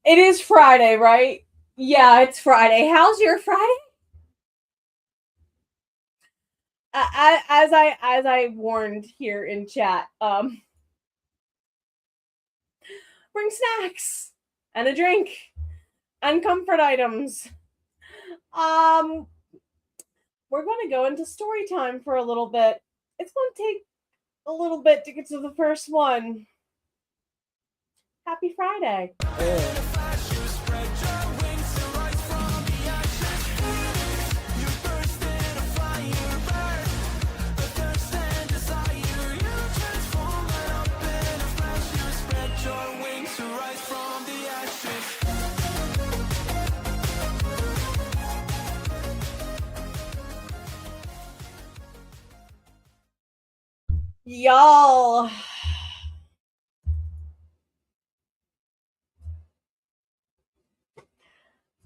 It is Friday, right? Yeah, it's Friday. How's your Friday? As I warned here in chat, bring snacks and a drink and comfort items. Um, we're going to go into story time for a little bit. It's going to take a little bit to get to the first one. Happy Friday. Y'all,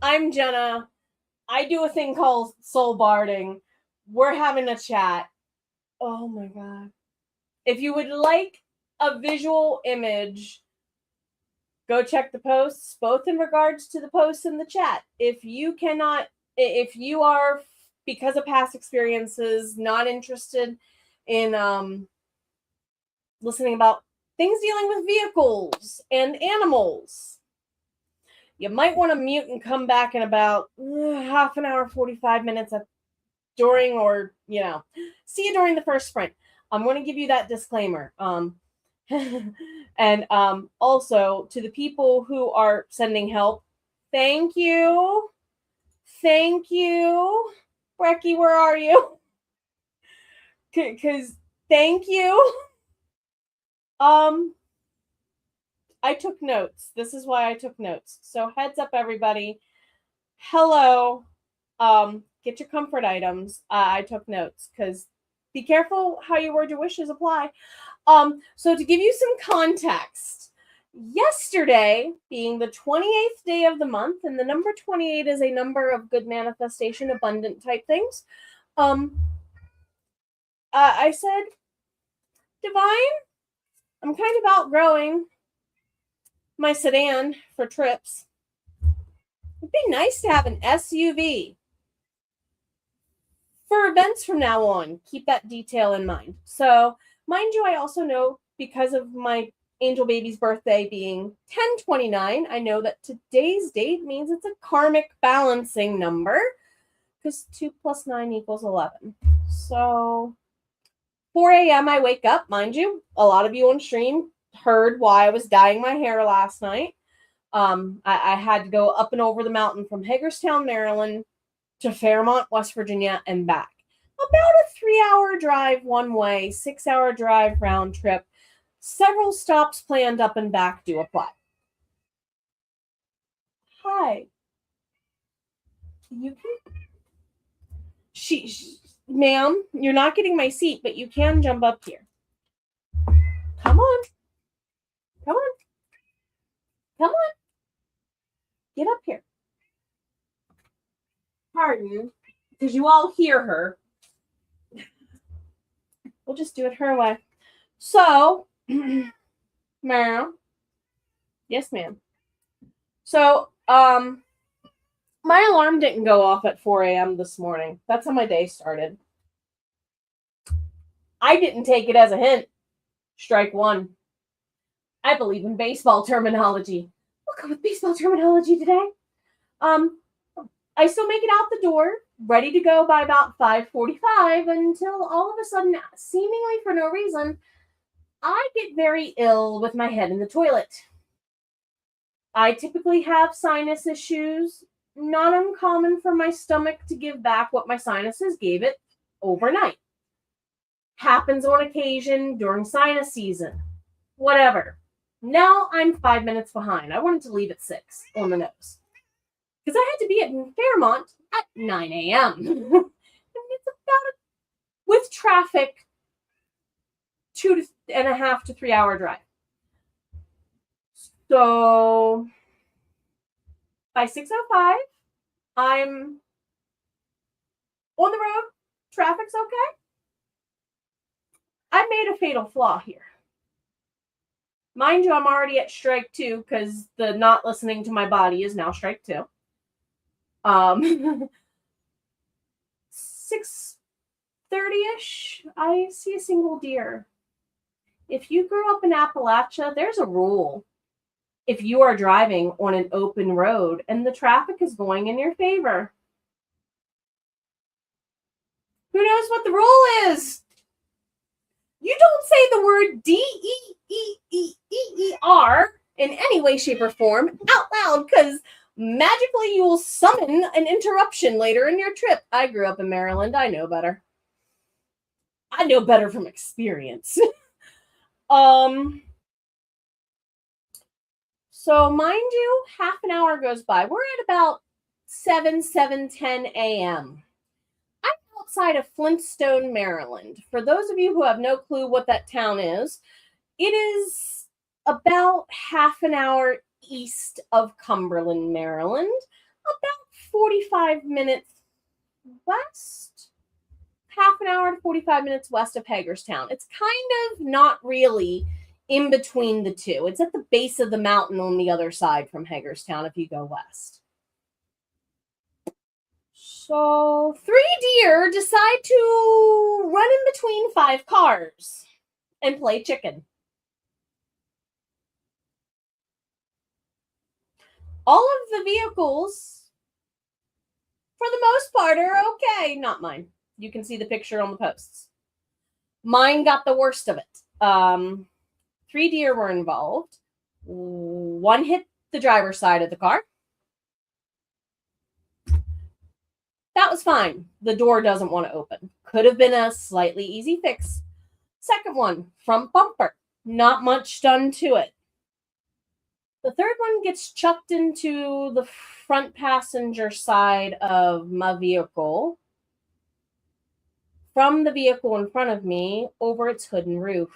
I'm Jenna. I do a thing called soul barding. We're having a chat. Oh my god. If you would like a visual image, go check the posts, both in regards to the posts in the chat. If you are, because of past experiences, not interested in listening about things dealing with vehicles and animals, you might want to mute and come back in about half an hour, 45 minutes during, or, see you during the first sprint. I'm going to give you that disclaimer. And also to the people who are sending help, thank you. Thank you. Brecky, where are you? Because thank you. I took notes. This is why I took notes. So heads up, everybody. Hello. Get your comfort items. I took notes because be careful how you word your wishes apply. So to give you some context, yesterday being the 28th day of the month, and the number 28 is a number of good manifestation, abundant type things. I said, Divine, I'm kind of outgrowing my sedan for trips. It'd be nice to have an SUV for events from now on. Keep that detail in mind. So, mind you, I also know, because of my angel baby's birthday being 10/29, I know that today's date means it's a karmic balancing number, because 2 + 9 = 11. So 4 a.m. I wake up. Mind you, a lot of you on stream heard why I was dyeing my hair last night. I had to go up and over the mountain from Hagerstown, Maryland to Fairmont, West Virginia, and back. About a 3-hour drive one way, 6-hour drive round trip. Several stops planned up and back do apply. Hi. You can... Ma'am, you're not getting my seat, but you can jump up here. Come on. Come on. Come on. Get up here. Pardon, because you all hear her. We'll just do it her way. So, ma'am. Yes, ma'am. So, my alarm didn't go off at 4 a.m. this morning. That's how my day started. I didn't take it as a hint. Strike one. I believe in baseball terminology. We'll go with baseball terminology today. I still make it out the door, ready to go by about 5:45, until all of a sudden, seemingly for no reason, I get very ill with my head in the toilet. I typically have sinus issues, not uncommon for my stomach to give back what my sinuses gave it overnight. Happens on occasion during sinus season. Whatever. Now I'm 5 minutes behind. I wanted to leave at 6 on the nose, because I had to be at Fairmont at 9 a.m. And it's about, with traffic, 2.5 to 3 hour drive. So by 6:05, I'm on the road. Traffic's okay. I made a fatal flaw here. Mind you, I'm already at strike 2 because the not listening to my body is now strike 2. 6:30-ish, I see a single deer. If you grew up in Appalachia, there's a rule. If you are driving on an open road and the traffic is going in your favor, who knows what the rule is? You don't say the word DEEEEER in any way, shape, or form out loud because magically you will summon an interruption later in your trip. I grew up in Maryland. I know better. I know better from experience. So mind you, half an hour goes by. We're at about 7:10 a.m. I'm outside of Flintstone, Maryland. For those of you who have no clue what that town is, it is about half an hour east of Cumberland, Maryland, about 45 minutes west, half an hour to 45 minutes west of Hagerstown. It's kind of not really in between the two. It's at the base of the mountain on the other side from Hagerstown if you go west. So 3 deer decide to run in between 5 cars and play chicken. All of the vehicles, for the most part, are okay. Not mine. You can see the picture on the posts. Mine got the worst of it. 3 deer were involved. 1 hit the driver's side of the car. That was fine. The door doesn't want to open. Could have been a slightly easy fix. Second one, front bumper. Not much done to it. The third one gets chucked into the front passenger side of my vehicle from the vehicle in front of me over its hood and roof.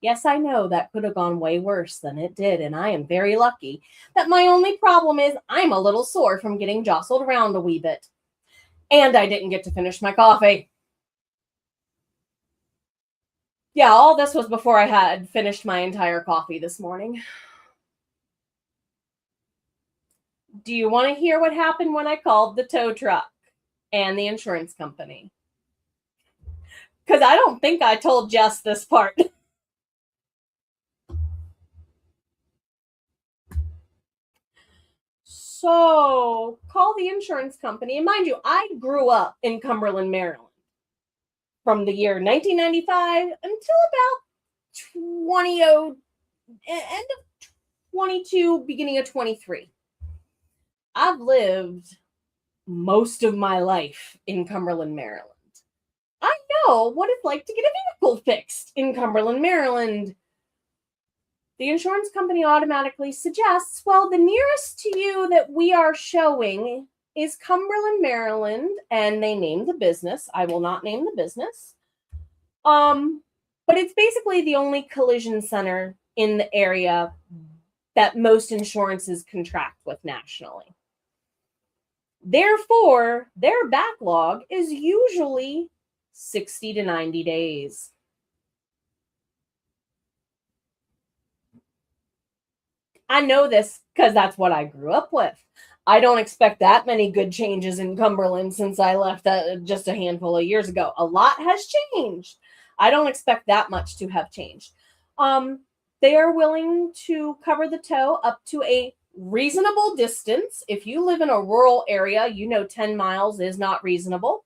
Yes, I know that could have gone way worse than it did, and I am very lucky that my only problem is I'm a little sore from getting jostled around a wee bit. And I didn't get to finish my coffee. Yeah, all this was before I had finished my entire coffee this morning. Do you want to hear what happened when I called the tow truck and the insurance company? Because I don't think I told Jess this part. So, call the insurance company. And mind you, I grew up in Cumberland, Maryland from the year 1995 until about end of 22, beginning of 23. I've lived most of my life in Cumberland, Maryland. I know what it's like to get a vehicle fixed in Cumberland, Maryland. The insurance company automatically suggests, well, the nearest to you that we are showing is Cumberland, Maryland, and they name the business. I will not name the business. But it's basically the only collision center in the area that most insurances contract with nationally. Therefore, their backlog is usually 60 to 90 days. I know this because that's what I grew up with. I don't expect that many good changes in Cumberland since I left just a handful of years ago. A lot has changed. I don't expect that much to have changed. They are willing to cover the tow up to a reasonable distance. If you live in a rural area, you know 10 miles is not reasonable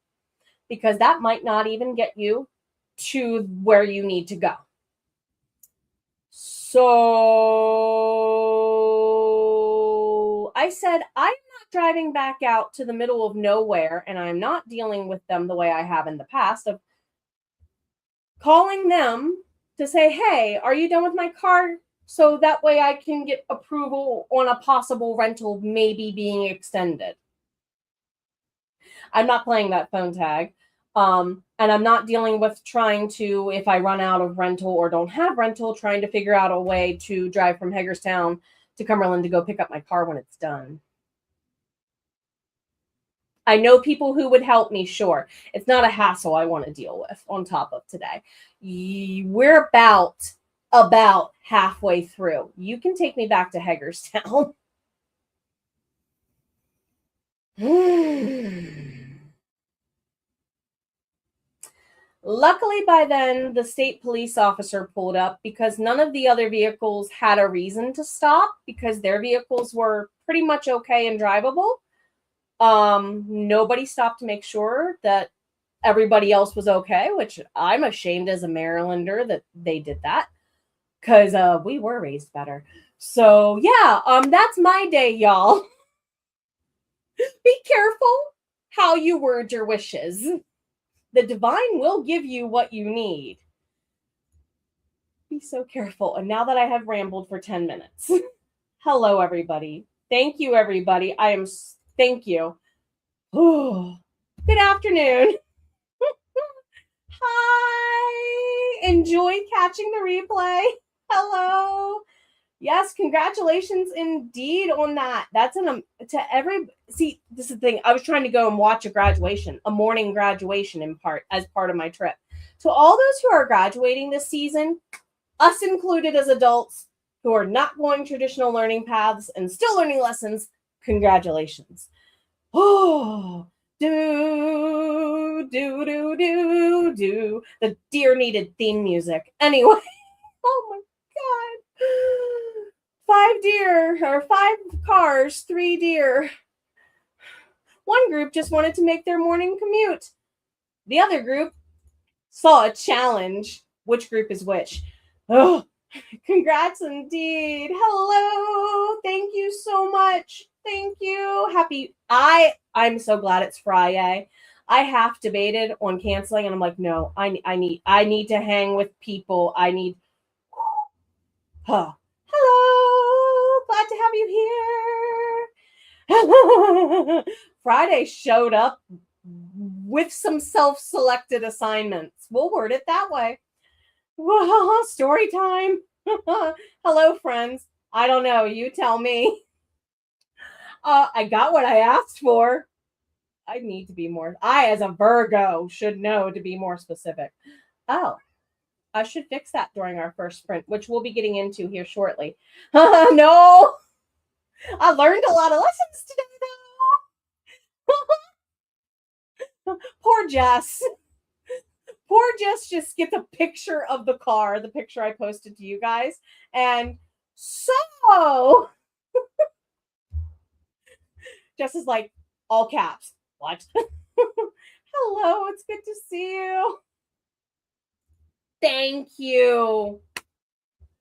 because that might not even get you to where you need to go. So I said, I'm not driving back out to the middle of nowhere, and I'm not dealing with them the way I have in the past of calling them to say, hey, are you done with my car? So that way I can get approval on a possible rental maybe being extended. I'm not playing that phone tag. And I'm not dealing with trying to, if I run out of rental or don't have rental, trying to figure out a way to drive from Hagerstown to Cumberland to go pick up my car when it's done. I know people who would help me, sure. It's not a hassle I want to deal with on top of today. We're about about halfway through. You can take me back to Hagerstown. Luckily, by then, the state police officer pulled up because none of the other vehicles had a reason to stop because their vehicles were pretty much okay and drivable. Nobody stopped to make sure that everybody else was okay, which I'm ashamed as a Marylander that they did that because we were raised better. So yeah, that's my day, y'all. Be careful how you word your wishes. The divine will give you what you need. Be so careful. And now that I have rambled for 10 minutes. Hello, everybody. Thank you, everybody. Thank you. Oh, good afternoon. Hi. Enjoy catching the replay. Hello. Yes, congratulations indeed on that. That's see, this is the thing. I was trying to go and watch a morning graduation as part of my trip. So all those who are graduating this season, us included as adults who are not going traditional learning paths and still learning lessons, congratulations. Oh, do, the dear needed theme music. Anyway, oh my God. 5 deer, or 5 cars, 3 deer. One group just wanted to make their morning commute. The other group saw a challenge. Which group is which? Oh, congrats indeed. Hello. Thank you so much. Thank you. I'm so glad it's Friday. I half debated on canceling, and I'm like, no, I need to hang with people. Huh. Hello, glad to have you here. Friday showed up with some self-selected assignments. We'll word it that way. Story time. Hello, friends. I don't know. You tell me. I got what I asked for. I need to be more. I, as a Virgo, should know to be more specific. Oh. I should fix that during our first sprint, which we'll be getting into here shortly. No, I learned a lot of lessons today, though. Poor Jess. Poor Jess just gets a picture of the car, the picture I posted to you guys. And so, Jess is like, all caps. What? Hello, it's good to see you. Thank you.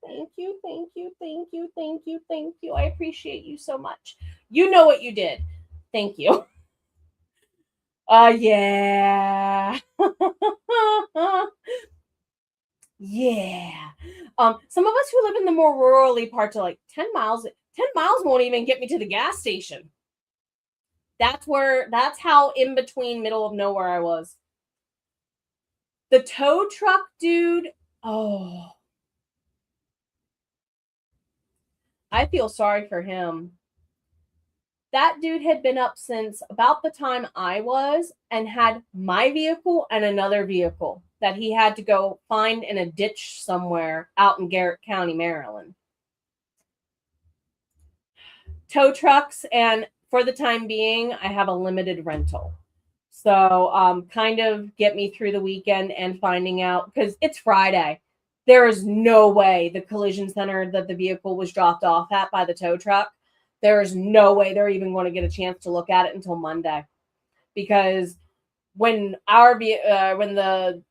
Thank you, thank you, thank you, thank you, thank you. I appreciate you so much. You know what you did. Thank you. Yeah. Yeah. Some of us who live in the more rurally parts are like 10 miles. 10 miles won't even get me to the gas station. That's how in between middle of nowhere I was. The tow truck dude, oh. I feel sorry for him. That dude had been up since about the time I was and had my vehicle and another vehicle that he had to go find in a ditch somewhere out in Garrett County, Maryland. Tow trucks, and for the time being, I have a limited rental. So kind of get me through the weekend and finding out, because it's Friday. There is no way the collision center that the vehicle was dropped off at by the tow truck, there is no way they're even going to get a chance to look at it until Monday. Because when the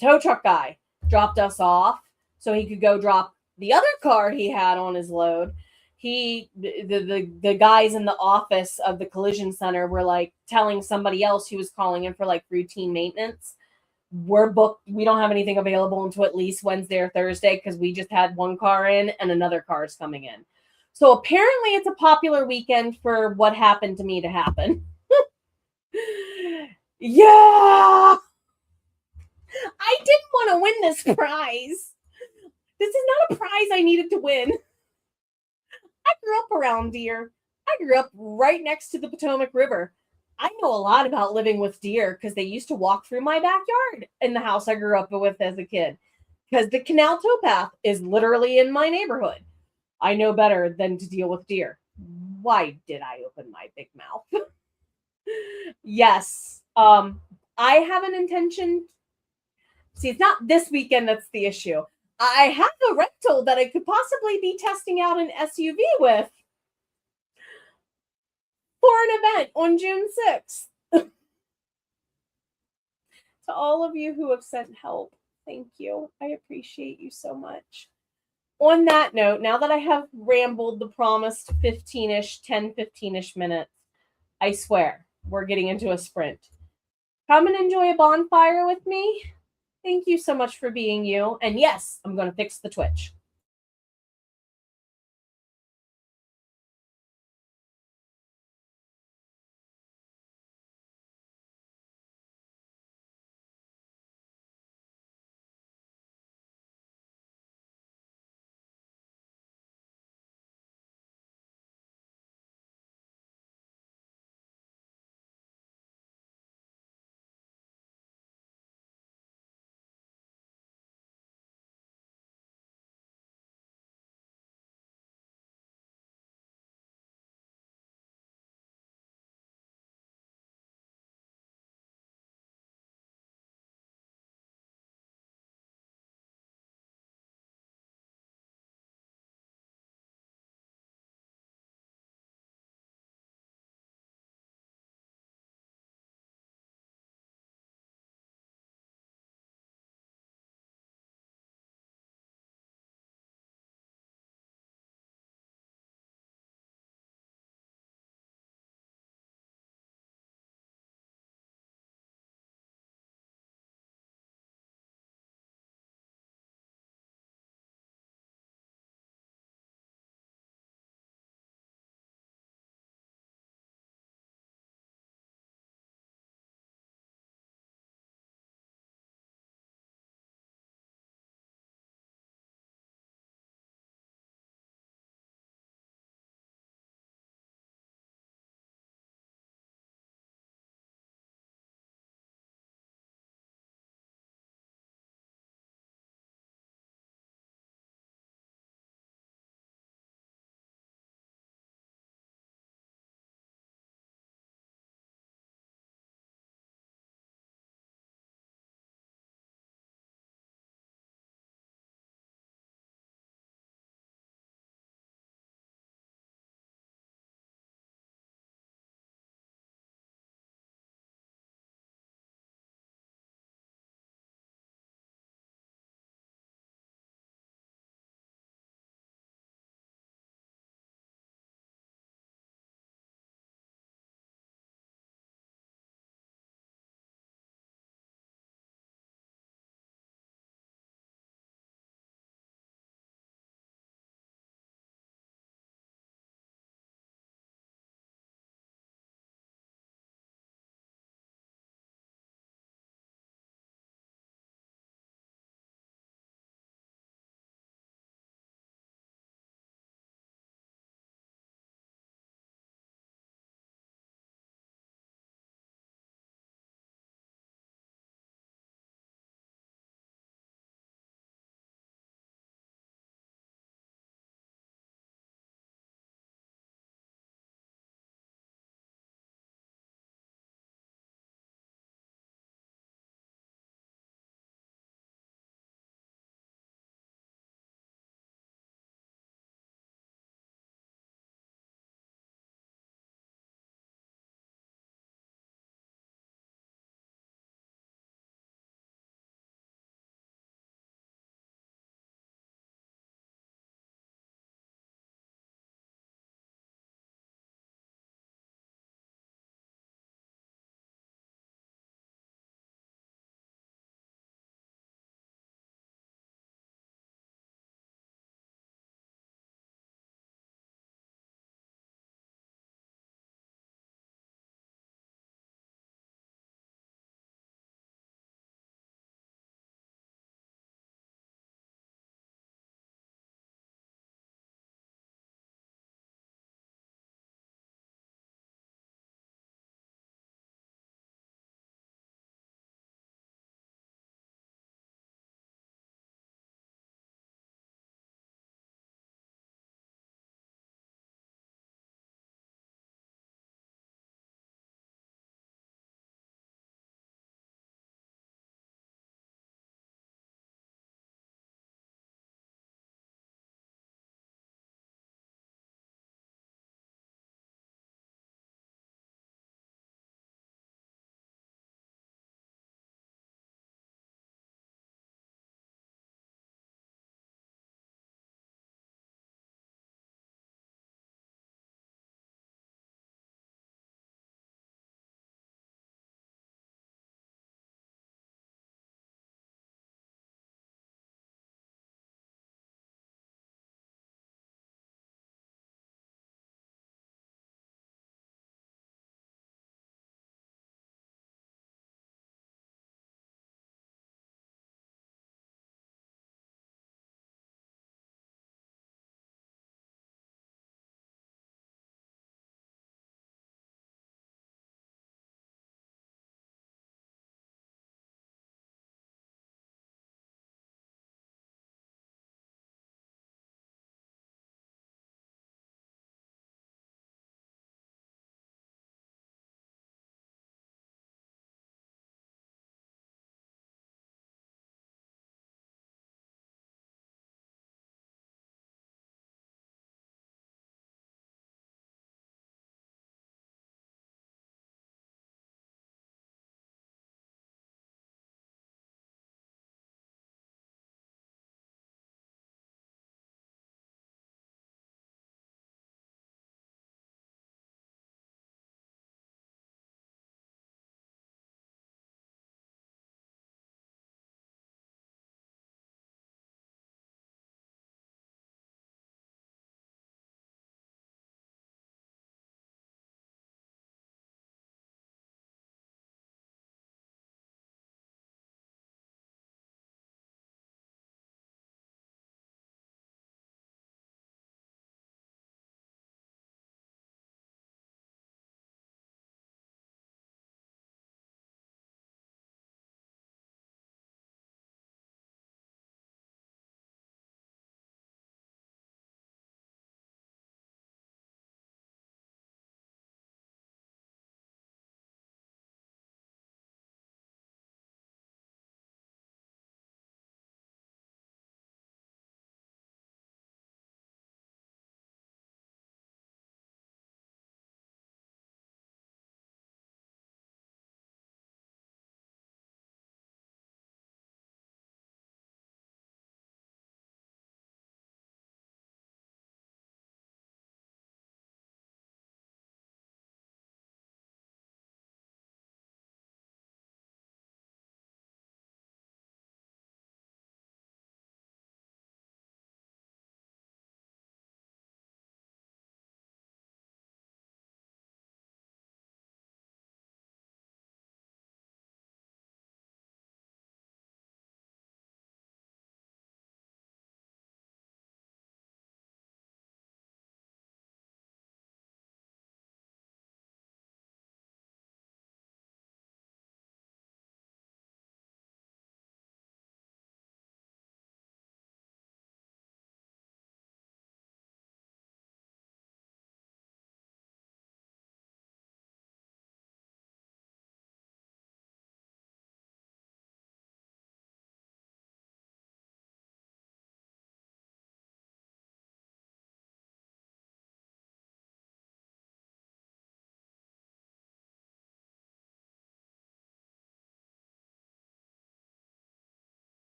tow truck guy dropped us off so he could go drop the other car he had on his load, the guys in the office of the collision center were like telling somebody else who was calling in for like routine maintenance, we're booked. We don't have anything available until at least Wednesday or Thursday because we just had one car in and another car is coming in. So apparently it's a popular weekend for what happened to me to happen. Yeah. I didn't want to win this prize. This is not a prize I needed to win. I grew up around deer. I grew up right next to the Potomac River. I know a lot about living with deer because they used to walk through my backyard in the house I grew up with as a kid. because the canal towpath is literally in my neighborhood. I know better than to deal with deer. Why did I open my big mouth? Yes. I have an intention. See, it's not this weekend that's the issue. I have a rental that I could possibly be testing out an SUV with for an event on June 6th. To all of you who have sent help, thank you. I appreciate you so much. On that note, now that I have rambled the promised 15-ish, 10, 15-ish minutes, I swear, we're getting into a sprint. Come and enjoy a bonfire with me. Thank you so much for being you. And yes, I'm going to fix the Twitch.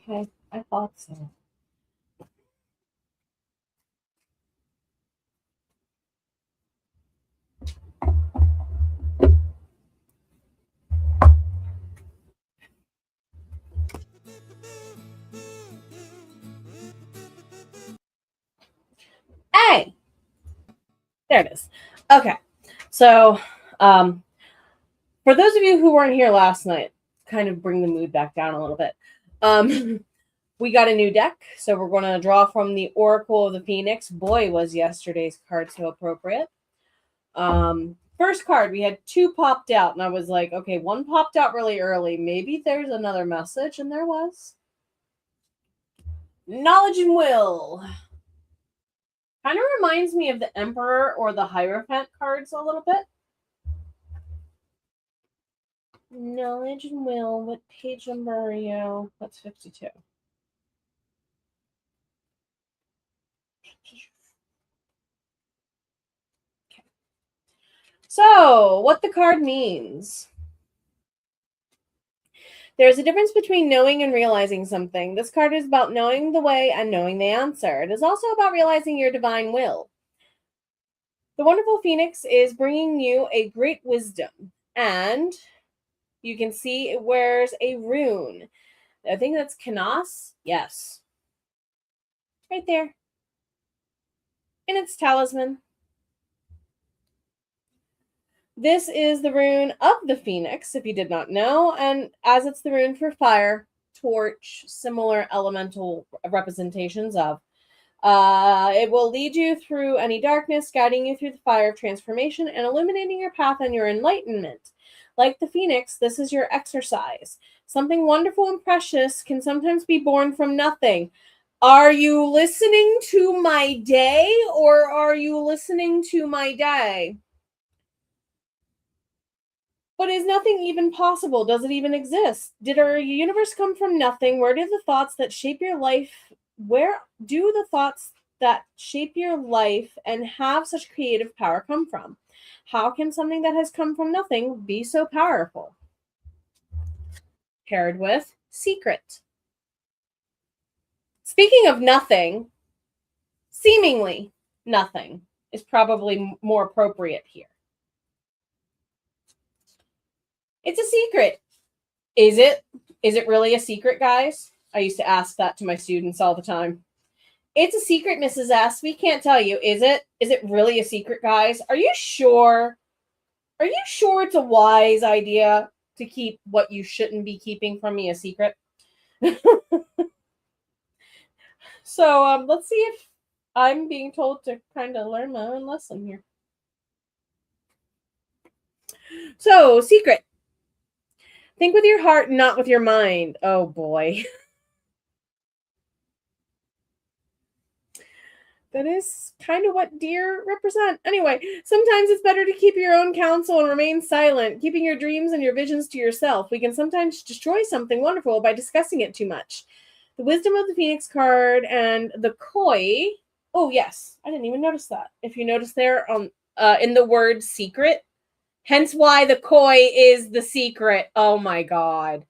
Okay, I thought so. Hey! There it is. Okay. So, for those of you who weren't here last night, kind of bring the mood back down a little bit. We got a new deck, so we're going to draw from the Oracle of the Phoenix. Boy, was yesterday's card so appropriate. First card, we had 2 popped out, and I was like, okay, 1 popped out really early. Maybe there's another message, and there was. Knowledge and Will. Kind of reminds me of the Emperor or the Hierophant cards a little bit. Knowledge and Will. What page number are you? That's 52. Okay. So, what the card means. There's a difference between knowing and realizing something. This card is about knowing the way and knowing the answer. It is also about realizing your divine will. The wonderful Phoenix is bringing you a great wisdom, and you can see it wears a rune. I think that's Canas. Yes. Right there. And it's talisman. This is the rune of the Phoenix, if you did not know, and as it's the rune for fire, torch, similar elemental representations of. It will lead you through any darkness, guiding you through the fire of transformation and illuminating your path and your enlightenment. Like the Phoenix, this is your exercise. Something wonderful and precious can sometimes be born from nothing. Are you listening to my day, or are you listening to my day? But is nothing even possible? Does it even exist? Did our universe come from nothing? Where do the thoughts that shape your life, where do the thoughts that shape your life and have such creative power come from? How can something that has come from nothing be so powerful? Paired with secret. Speaking of nothing, seemingly nothing is probably more appropriate here. It's a secret. Is it? Is it really a secret, guys? I used to ask that to my students all the time. It's a secret, Mrs. S. We can't tell you. Is it? Is it really a secret, guys? Are you sure? Are you sure it's a wise idea to keep what you shouldn't be keeping from me a secret? So let's see if I'm being told to kind of learn my own lesson here. So, secret. Think with your heart, not with your mind. Oh, boy. That is kind of what deer represent. Anyway, sometimes it's better to keep your own counsel and remain silent, keeping your dreams and your visions to yourself. We can sometimes destroy something wonderful by discussing it too much. The Wisdom of the Phoenix card and the Koi. Oh, yes. I didn't even notice that. If you notice there in the word secret, hence why the Koi is the secret. Oh, my God.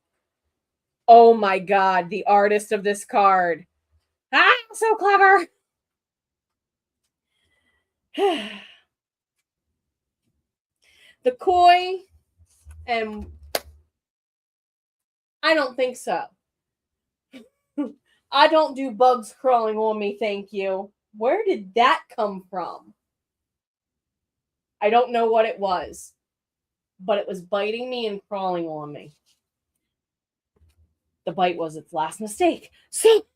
Oh, my God. The artist of this card. Ah, so clever. The Koi, and I don't think so. I don't do bugs crawling on me, thank you. Where did that come from? I don't know what it was, but it was biting me and crawling on me. The bite was its last mistake. So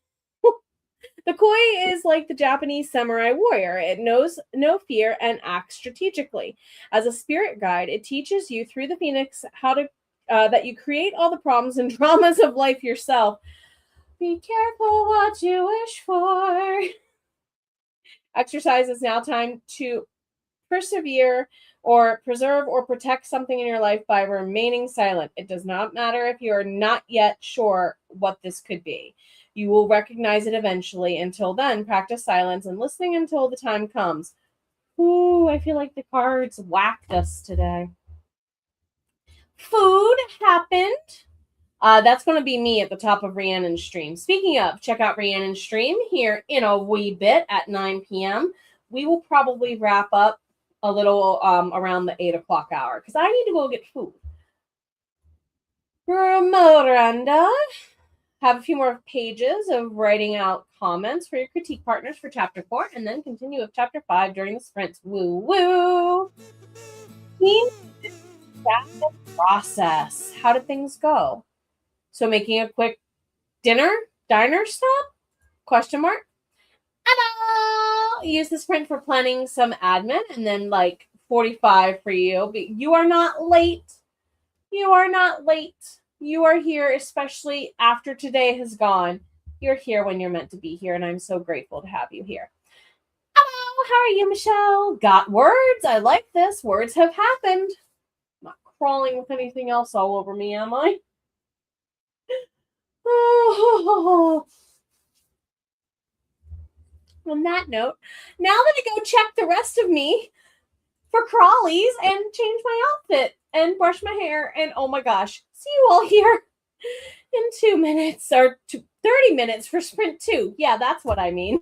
the Koi is like the Japanese samurai warrior. It knows no fear and acts strategically. As a spirit guide, it teaches you through the Phoenix how to that you create all the problems and dramas of life yourself. Be careful what you wish for. Exercise is now time to persevere or preserve or protect something in your life by remaining silent. It does not matter if you are not yet sure what this could be. You will recognize it eventually. Until then, practice silence and listening until the time comes. Ooh, I feel like the cards whacked us today. Food happened. That's going to be me at the top of Rhiannon's stream. Speaking of, check out Rhiannon's stream here in a wee bit at 9 p.m. We will probably wrap up a little around the 8 o'clock hour because I need to go get food. Miranda, have a few more pages of writing out comments for your critique partners for chapter 4, and then continue with chapter 5 during the sprints. Woo woo! That's the process. How did things go? So making a quick diner stop? Question mark. Use the sprint for planning some admin, and then like 45 for you. But you are not late. You are not late. You are here, especially after today has gone. You're here when you're meant to be here, and I'm so grateful to have you here. Hello, how are you, Michelle? Got words? I like this. Words have happened. I'm not crawling with anything else all over me, am I? Oh. On that note, now that I go check the rest of me for crawlies and change my outfit and brush my hair, and oh my gosh, see you all here in 2 minutes or 30 minutes for sprint 2. Yeah, that's what I mean.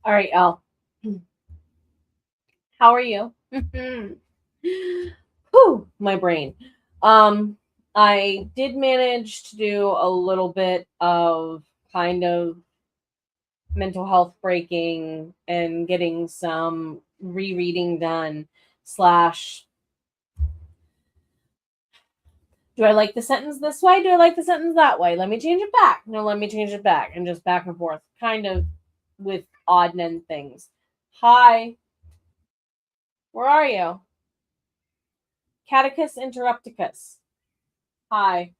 All right, Elle. How are you? Whew, my brain. I did manage to do a little bit of kind of mental health breaking and getting some rereading done slash do I like the sentence this way? Do I like the sentence that way? Let me change it back. No, let me change it back. And just back and forth, kind of with odd and end things. Hi. Where are you? Catechus interrupticus. Hi.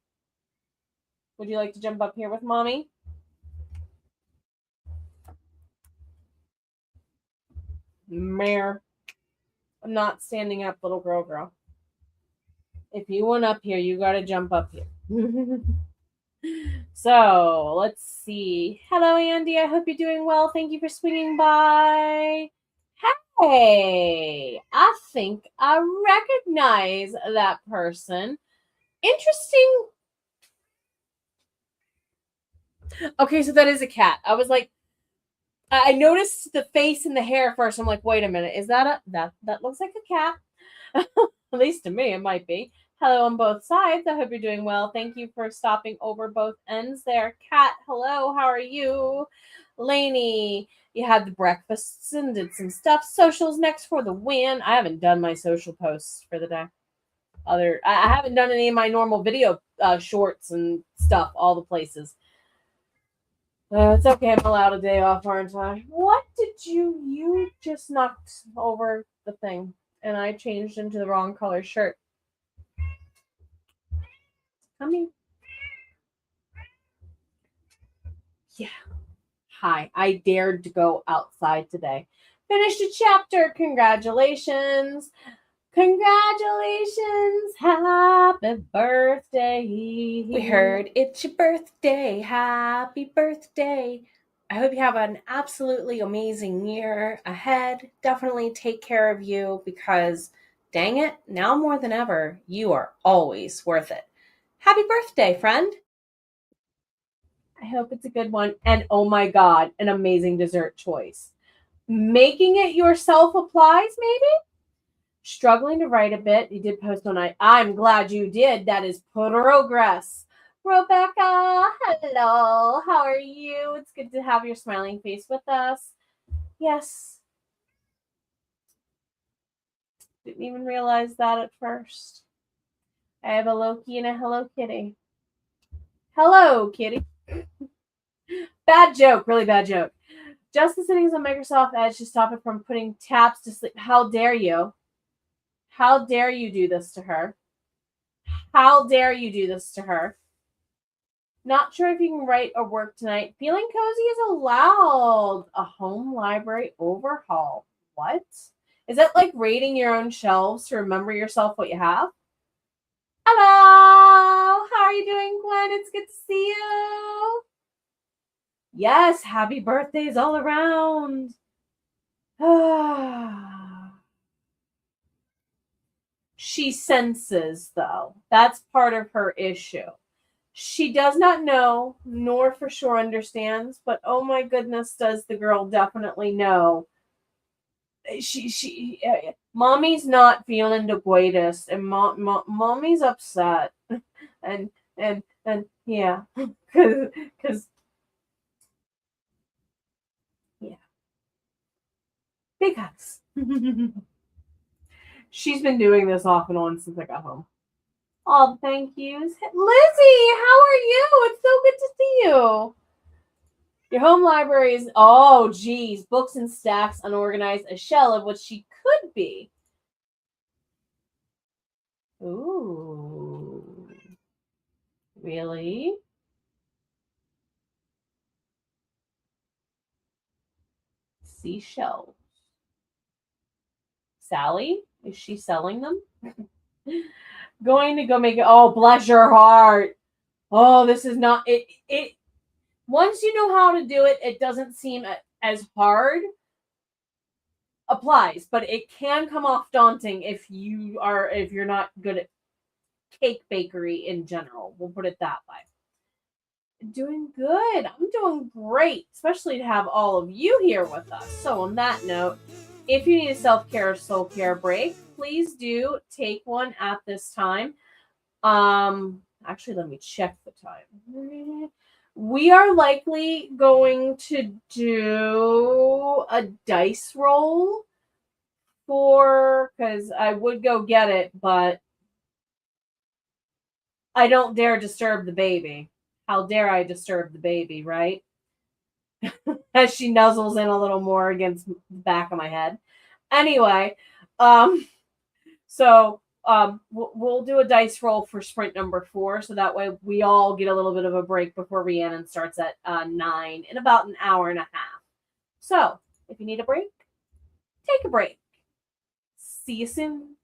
Would you like to jump up here with mommy? Mare. I'm not standing up, little girl. If you want up here, you gotta jump up here. So, let's see. Hello, Andy. I hope you're doing well. Thank you for swinging by. Hey, I think I recognize that person. Interesting. Okay, so that is a cat. I was like, I noticed the face and the hair first. I'm like, wait a minute, is that that looks like a cat? At least to me, it might be. Hello on both sides. I hope you're doing well. Thank you for stopping over both ends there. Kat, hello. How are you? Lainey, you had the breakfasts and did some stuff. Socials next for the win. I haven't done my social posts for the day. I haven't done any of my normal video shorts and stuff, all the places. It's okay. I'm allowed a day off, aren't I? What did you just knocked over the thing and I changed into the wrong color shirt. Come here. Yeah. Hi. I dared to go outside today. Finished a chapter. Congratulations. Congratulations. Happy birthday. We heard it's your birthday. Happy birthday. I hope you have an absolutely amazing year ahead. Definitely take care of you because, dang it, now more than ever, you are always worth it. Happy birthday, friend. I hope it's a good one. And oh my God, an amazing dessert choice. Making it yourself applies, maybe? Struggling to write a bit. You did post one night. I'm glad you did. That is progress. Rebecca, hello. How are you? It's good to have your smiling face with us. Yes. Didn't even realize that at first. I have a Loki and a Hello Kitty. Hello, Kitty. Bad joke. Really bad joke. Just the settings on Microsoft Edge to stop it from putting tabs to sleep. How dare you? How dare you do this to her? How dare you do this to her? Not sure if you can write or work tonight. Feeling cozy is allowed. A home library overhaul. What? Is that like rating your own shelves to remember yourself what you have? Hello. How are you doing, Gwen? It's good to see you. Yes, happy birthdays all around. She senses, though. That's part of her issue. She does not know, nor for sure understands, but oh my goodness, does the girl definitely know. Mommy's not feeling the greatest, and mommy's upset, and yeah, because yeah, big hugs. She's been doing this off and on since I got home. Oh, thank yous. Lizzie, how are you? It's so good to see you. Your home library is, oh, geez, books and stacks unorganized, a shell of what she could be. Ooh. Really? Seashells. Sally? Is she selling them? Going to go make it. Oh, bless your heart. Oh, this is not it. Once you know how to do it, it doesn't seem as hard. Applies, but it can come off daunting if you're not good at cake bakery in general. We'll put it that way. Doing good. I'm doing great, especially to have all of you here with us. So, on that note, if you need a self care or soul care break, please do take one at this time. Actually, let me check the time. We are likely going to do a dice roll because I would go get it, but I don't dare disturb the baby. How dare I disturb the baby, right? As she nuzzles in a little more against the back of my head. Anyway, um, we'll do a dice roll for sprint number 4, so that way we all get a little bit of a break before Rhiannon starts at 9 in about an hour and a half. So, if you need a break, take a break. See you soon.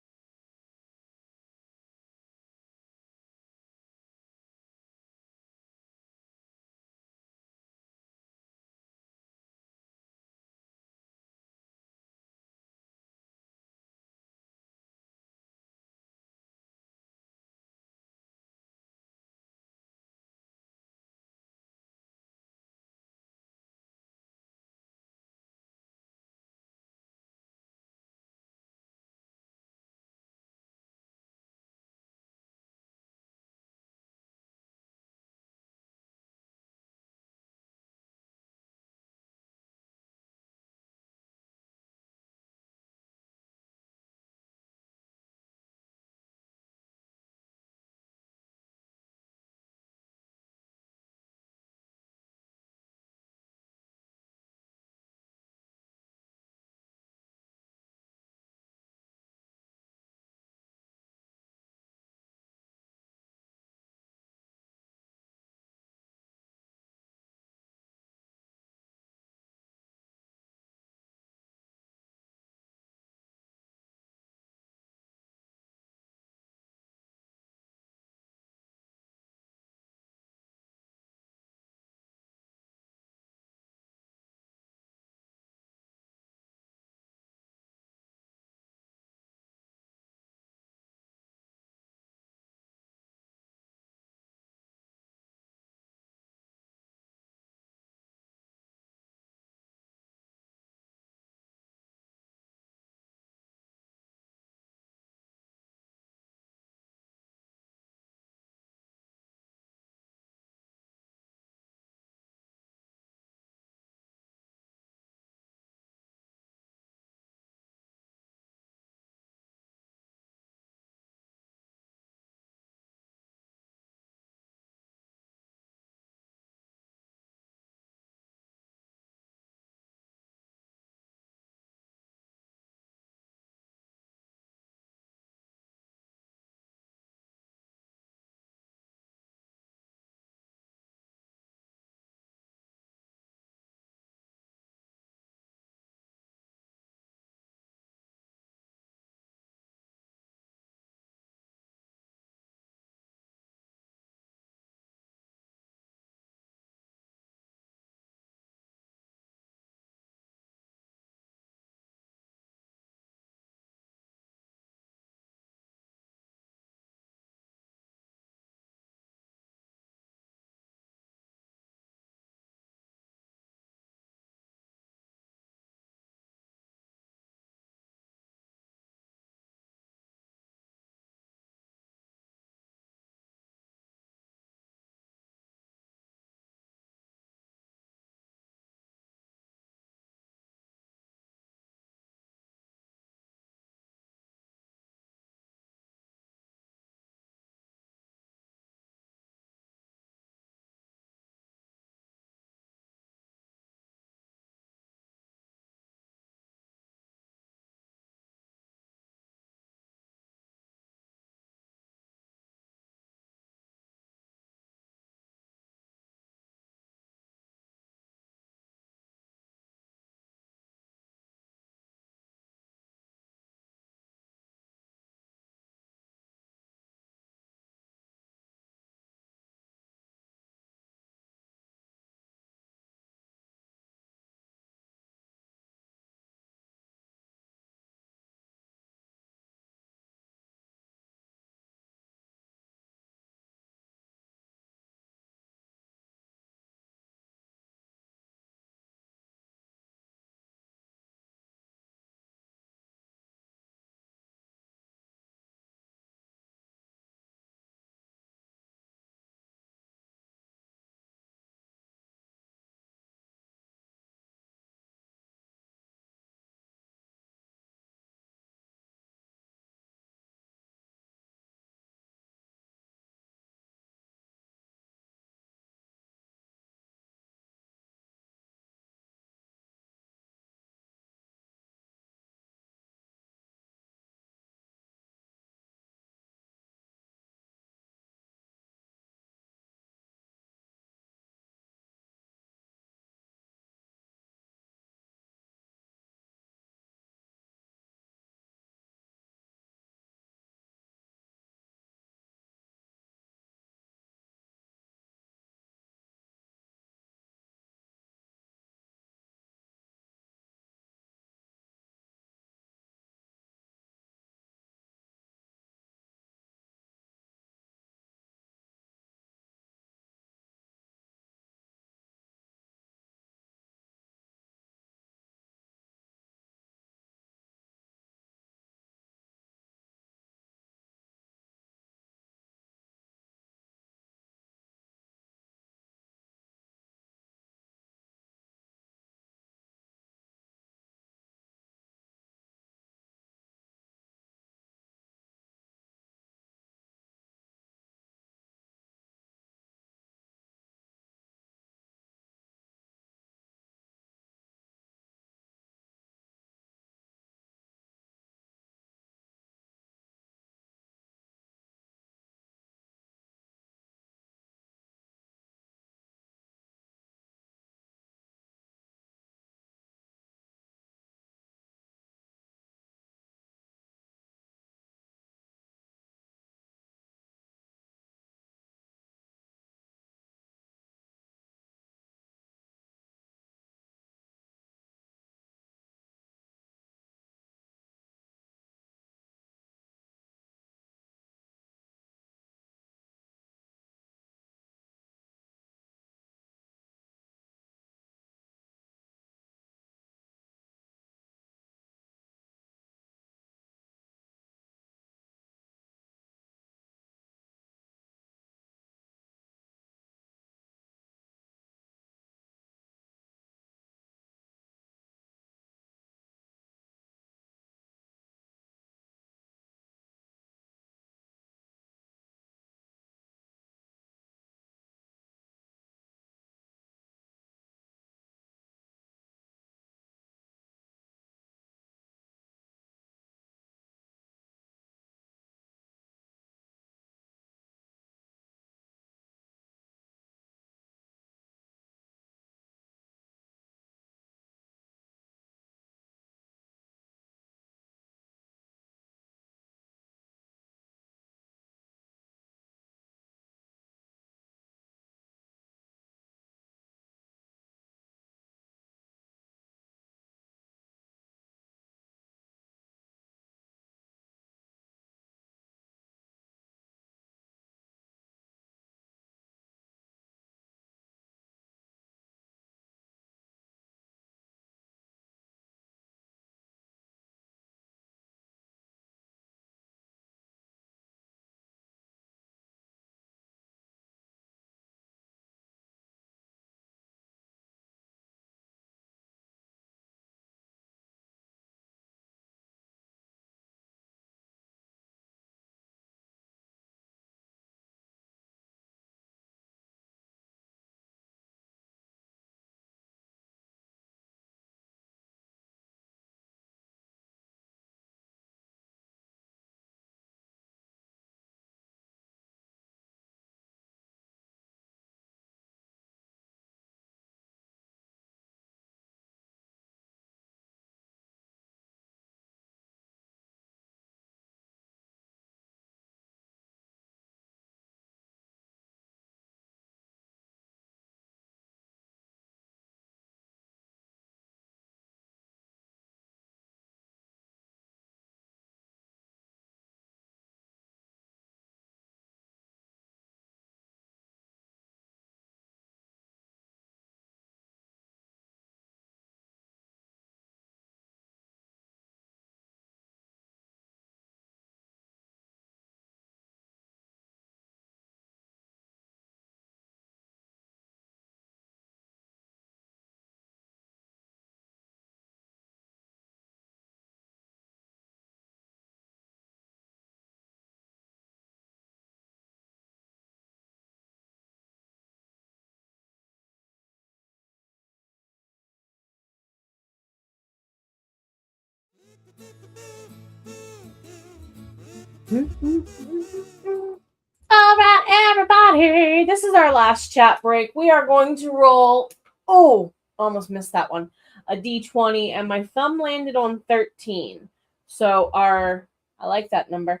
All right, everybody. This is our last chat break. We are going to roll. Oh, almost missed that one. A D20, and my thumb landed on 13. So I like that number.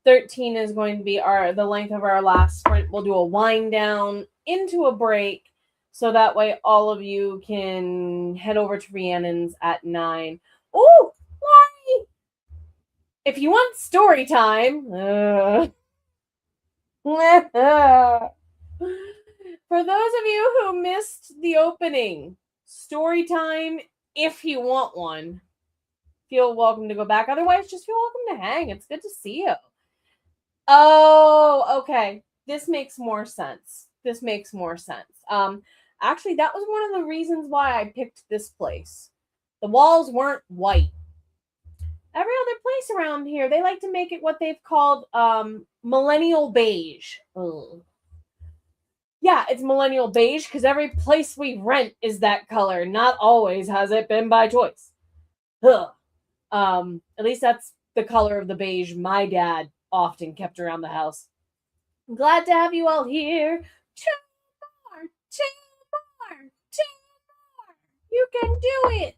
13 is going to be the length of our last sprint. We'll do a wind down into a break, so that way all of you can head over to Rhiannon's at 9. Oh, why? If you want story time, for those of you who missed the opening, story time, if you want one, feel welcome to go back. Otherwise, just feel welcome to hang. It's good to see you. Oh, okay. This makes more sense. Actually, that was one of the reasons why I picked this place. The walls weren't white. Every other place around here, they like to make it what they've called millennial beige. Ugh. Yeah, it's millennial beige because every place we rent is that color. Not always has it been by choice. Ugh. At least that's the color of the beige my dad often kept around the house. I'm glad to have you all here. Two more. You can do it.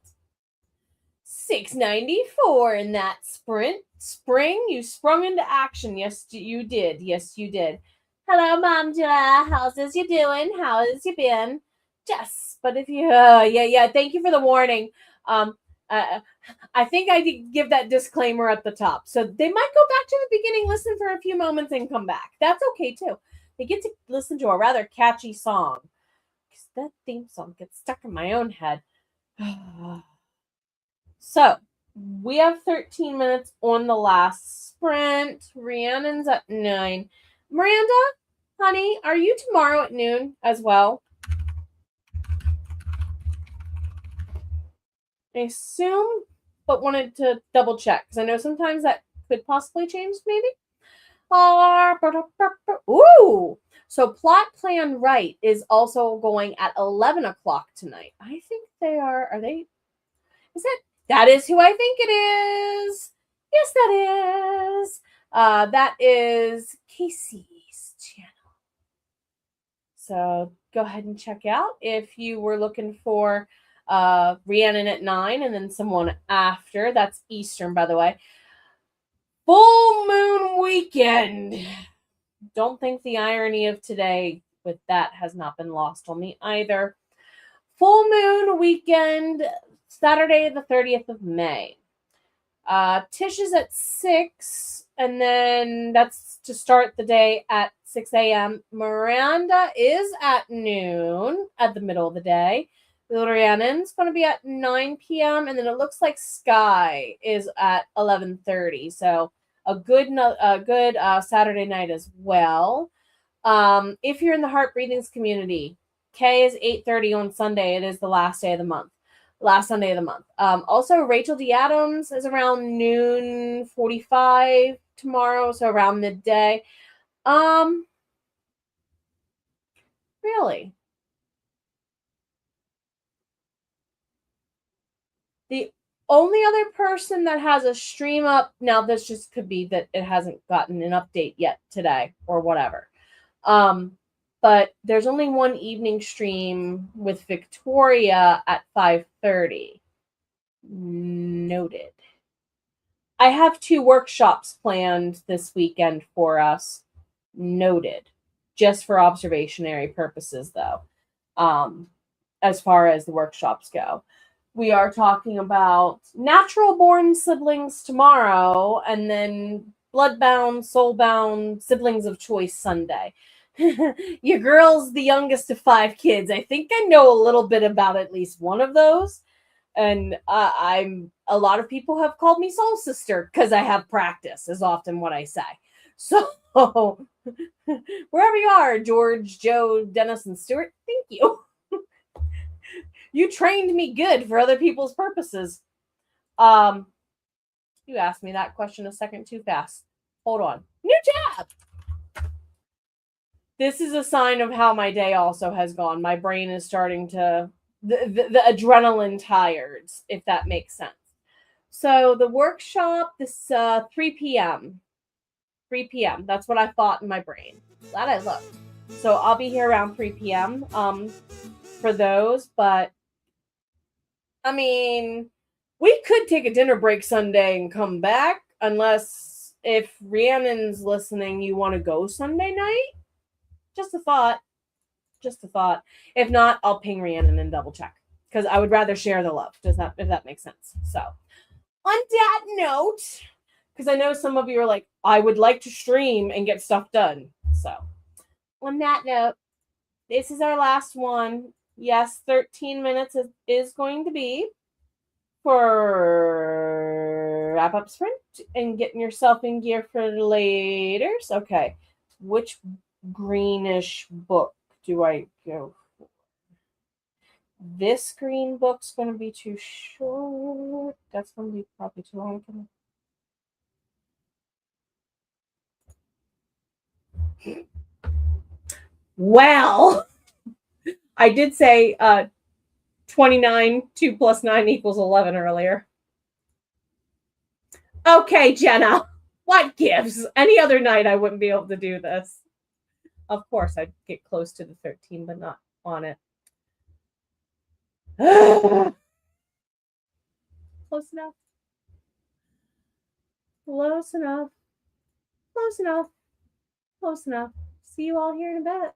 694 in that sprint. Spring, you sprung into action. Yes, you did. Hello, Mom Jenna. How's you doing? How has you been? Yes, but if you, thank you for the warning. I think I did give that disclaimer at the top. So they might go back to the beginning, listen for a few moments, and come back. That's okay, too. They get to listen to a rather catchy song. Because that theme song gets stuck in my own head. So, we have 13 minutes on the last sprint. Rhiannon's at 9. Miranda, honey, are you tomorrow at noon as well? I assume, but wanted to double check because I know sometimes that could possibly change, maybe. Ooh! So Plot Plan Right is also going at 11 o'clock tonight. I think they are. Are they? Is it? That is who I think it is. Yes, that is. That is Casey's channel. So go ahead and check out if you were looking for Rhiannon at 9 and then someone after. That's Eastern, by the way. Full moon weekend. Don't think the irony of today with that has not been lost on me either. Full moon weekend, Saturday the 30th of May. Tish is at 6, and then that's to start the day at 6 a.m. Miranda is at noon at the middle of the day. Rhiannon's going to be at 9 p.m. And then it looks like Sky is at 11:30. So a good Saturday night as well. If you're in the Heart Breathings community, K is 8:30 on Sunday. It is the last Sunday of the month. Also, Rachel D. Adams is around noon 45 tomorrow, so around midday. Really? The only other person that has a stream up, now this just could be that it hasn't gotten an update yet today or whatever. But there's only one evening stream with Victoria at 5:30. Noted. I have 2 workshops planned this weekend for us. Noted. Just for observationary purposes, though, as far as the workshops go. We are talking about natural-born siblings tomorrow, and then blood-bound, soul-bound siblings of choice Sunday. Your girl's the youngest of 5 kids. I think I know a little bit about at least one of those. And a lot of people have called me soul sister because I have practice, is often what I say. So wherever you are, George, Joe, Dennis, and Stuart, thank you. You trained me good for other people's purposes. You asked me that question a second too fast. Hold on. New tab. This is a sign of how my day also has gone. My brain is starting to the adrenaline tires, if that makes sense. So the workshop, this 3 p.m. 3 p.m. That's what I thought in my brain. Glad I looked. So I'll be here around 3 p.m. For those, but I mean, we could take a dinner break Sunday and come back, unless if Rhiannon's listening, you want to go Sunday night. Just a thought. Just a thought. If not, I'll ping Rhiannon and double check because I would rather share the love. If that makes sense? So, on that note, because I know some of you are like, I would like to stream and get stuff done. So, on that note, this is our last one. Yes, 13 minutes is going to be for wrap up sprint and getting yourself in gear for later. Okay, which greenish book do I go for? This green book's going to be too short. That's going to be probably too long for me. Well, I did say 29, 2 plus 9 equals 11 earlier. Okay, Jenna, what gives? Any other night I wouldn't be able to do this. Of course, I'd get close to the 13, but not on it. Close enough. Close enough. Close enough. Close enough. See you all here in a bit.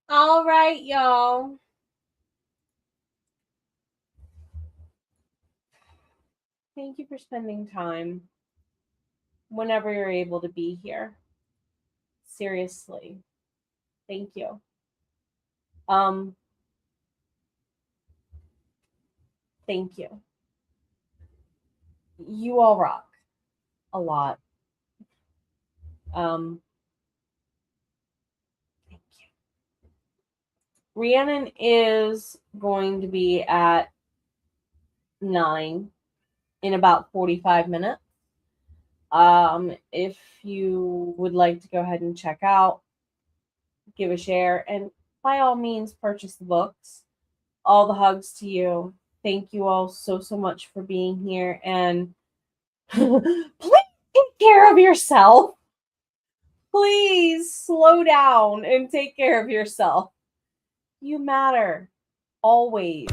All right, y'all. Thank you for spending time whenever you're able to be here. Seriously. Thank you. Thank you. You all rock a lot. Thank you. Rhiannon is going to be at 9 in about 45 minutes. If you would like to go ahead and check out, give a share, and by all means purchase the books. All the hugs to you. Thank you all so much for being here, and please take care of yourself. Please slow down and take care of yourself. You matter always.